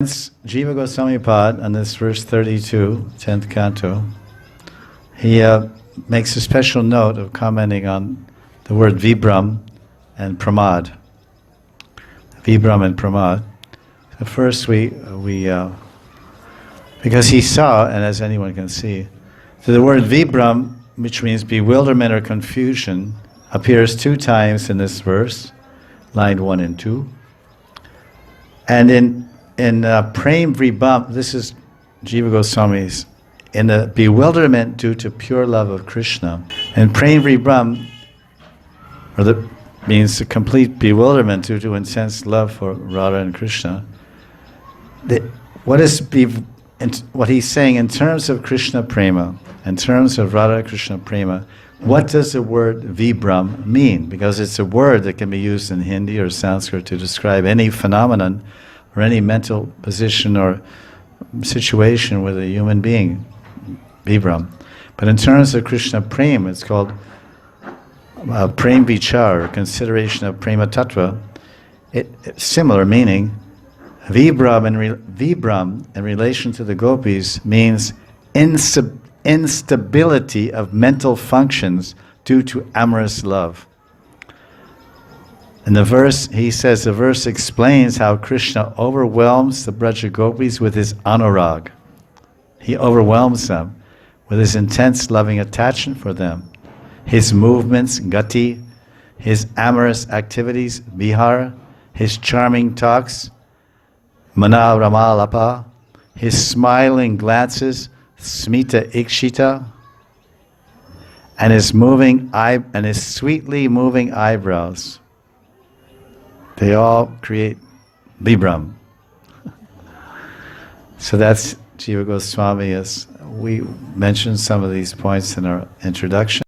Jiva Goswami Pad, on this verse 32, 10th canto, he makes a special note of commenting on the word vibram and pramad. Vibram and pramad. So first because he saw, and as anyone can see, so the word vibram, which means bewilderment or confusion, appears 2 times in this verse, line 1 and 2. And in Prem Vribam, this is Jiva Goswami's, in the bewilderment due to pure love of Krishna. And Prem Vribam, means the complete bewilderment due to intense love for Radha and Krishna. What he's saying in terms of Krishna Prema, in terms of Radha Krishna Prema, what does the word vibram mean? Because it's a word that can be used in Hindi or Sanskrit to describe any phenomenon or any mental position or situation with a human being, vibram. But in terms of Krishna Prem, it's called Prem Vichar, or consideration of Prema Tattva. Similar meaning. Vibram in relation to the gopis means instability of mental functions due to amorous love. In the verse, he says, the verse explains how Krishna overwhelms the Vraja-gopis with his anurag. He overwhelms them with his intense loving attachment for them. His movements, gati, his amorous activities, vihara, his charming talks, mana ramalapa, his smiling glances, smita ikshita, and his sweetly moving eyebrows. They all create vibram. So that's Jiva Goswami. We mentioned some of these points in our introduction.